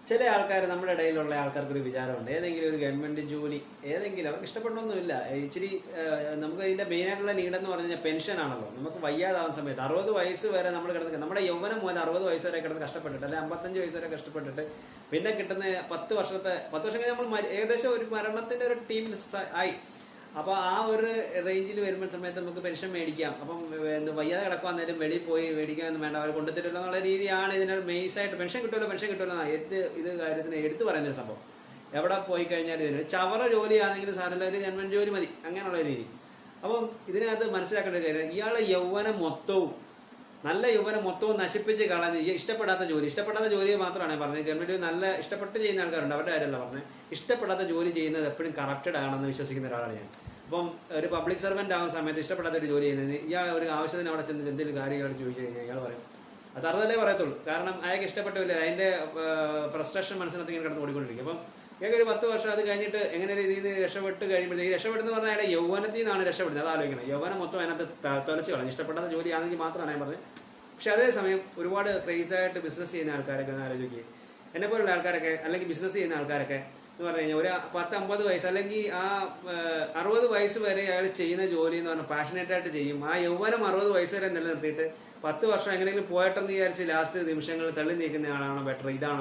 ചില ആൾക്കാർ നമ്മുടെ ഇടയിലുള്ള ആൾക്കാർക്കൊരു വിചാരമുണ്ട്, ഏതെങ്കിലും ഒരു ഗവൺമെൻറ് ജോലി ഏതെങ്കിലും അവർക്ക് ഇഷ്ടപ്പെടണമെന്നില്ല. ഇച്ചിരി നമുക്ക് ഇതിൻ്റെ മെയിനായിട്ടുള്ള നീഡെന്ന് പറഞ്ഞു കഴിഞ്ഞാൽ പെൻഷൻ ആണല്ലോ. നമുക്ക് വയ്യാതാവുന്ന സമയത്ത് 60 വയസ്സ് വരെ നമ്മൾ കിടന്ന്, നമ്മുടെ യൗവനം മുതൽ 60 വയസ്സ് വരെ കിടന്ന് കഷ്ടപ്പെട്ടിട്ട്, അല്ലെങ്കിൽ 55 വയസ്സ് വരെ കഷ്ടപ്പെട്ടിട്ട്, പിന്നെ കിട്ടുന്ന 10 വർഷം കഴിഞ്ഞ് നമ്മൾ ഏകദേശം ഒരു മരണത്തിൻ്റെ ഒരു ടീം ആയി. അപ്പോൾ ആ ഒരു റേഞ്ചിൽ വരുമ്പോൾ സമയത്ത് നമുക്ക് പെൻഷൻ മേടിക്കാം. അപ്പം വയ്യാതെ കിടക്കുവാന്നേലും വെളിയിൽ പോയി മേടിക്കാനൊന്നും വേണ്ട, അവർ കൊണ്ടുതരില്ല എന്നുള്ള രീതിയാണ് ഇതിന് മെയിൻസായിട്ട്. പെൻഷൻ കിട്ടുമല്ലോ ഇത് കാര്യത്തിന് എടുത്തു പറയുന്നൊരു സംഭവം. എവിടെ പോയി കഴിഞ്ഞാൽ ഇതിന് ചവറ ജോലിയാണെങ്കിൽ സാറിൻ്റെ ഒരു ഗവൺമെൻറ് ജോലി മതി, അങ്ങനെയുള്ള രീതി. അപ്പം ഇതിനകത്ത് മനസ്സിലാക്കേണ്ട ഒരു കാര്യം, ഇയാളുടെ യൗവനം മൊത്തവും, നല്ല യൗവനം മൊത്തവും നശിപ്പിച്ച് കളഞ്ഞ് ഇഷ്ടപ്പെടാത്ത ജോലി മാത്രമാണ് പറഞ്ഞത്. ഗവൺമെൻറ് നല്ല ഇഷ്ടപ്പെട്ട് ചെയ്യുന്ന ആൾക്കാരുണ്ട്, അവരുടെ കാര്യമല്ല പറഞ്ഞത്. ഇഷ്ടപ്പെടാത്ത ജോലി ചെയ്യുന്നത് എപ്പോഴും കറക്റ്റഡ് ആണെന്ന് വിശ്വസിക്കുന്ന ഒരാളാണ് ഞാൻ. അപ്പം ഒരു പബ്ലിക് സർവൻ്റ് ആവുന്ന സമയത്ത് ഇഷ്ടപ്പെടാത്ത ഒരു ജോലി ചെയ്യുന്നത്, ഇയാൾ ഒരു ആവശ്യത്തിന് അവിടെ ചെന്ന് എന്തെങ്കിലും കാര്യങ്ങൾ ചോദിച്ചു കഴിഞ്ഞാൽ ഇയാൾ പറയും അത് അറുതല്ലേ പറയത്തുള്ളൂ. കാരണം അയാൾക്ക് ഇഷ്ടപ്പെട്ടില്ല, അതിൻ്റെ ഫ്രസ്ട്രേഷൻ മനസ്സിനകത്ത് ഇങ്ങനെ കിടന്ന് ഓടിക്കൊണ്ടിരിക്കും. അപ്പം ഇയാൾക്ക് ഒരു 10 വർഷം അത് കഴിഞ്ഞിട്ട് എങ്ങനെ രീതിയിൽ രക്ഷപ്പെട്ട് കഴിയുമ്പോഴത്തേക്ക്, രക്ഷപ്പെടുന്ന പറഞ്ഞാൽ അയാളുടെ യൗവനത്തിൽ നിന്നാണ് രക്ഷപ്പെടുന്നത്. അത് ആലോചിക്കണം. യൗവനം മൊത്തം അതിനകത്ത് തൊലച്ച് കളഞ്ഞു. ഇഷ്ടപ്പെടാത്ത ജോലിയാണെങ്കിൽ മാത്രമാണ് ഞാൻ പറഞ്ഞത്. പക്ഷെ അതേസമയം ഒരുപാട് ക്രേസായിട്ട് ബിസിനസ് ചെയ്യുന്ന ആൾക്കാരൊക്കെ ഒന്ന് ആലോചിക്കുക. എന്നെപ്പോലുള്ള ആൾക്കാരൊക്കെ, അല്ലെങ്കിൽ ബിസിനസ് ചെയ്യുന്ന ആൾക്കാരൊക്കെ എന്ന് പറഞ്ഞു കഴിഞ്ഞാൽ ഒരു 10-50 വയസ്സ് അല്ലെങ്കിൽ ആ 60 വയസ്സ് വരെ അയാൾ ചെയ്യുന്ന ജോലി എന്ന് പറഞ്ഞാൽ പാഷനേറ്റായിട്ട് ചെയ്യും. ആ യൗവനം 60 വയസ്സ് വരെ നിലനിർത്തിയിട്ട് 10 വർഷം എങ്ങനെയെങ്കിലും പോയിട്ടെന്ന് വിചാരിച്ച് ലാസ്റ്റ് നിമിഷങ്ങൾ തള്ളി നീക്കുന്ന ആളാണ് ബെറ്റർ. ഇതാണ്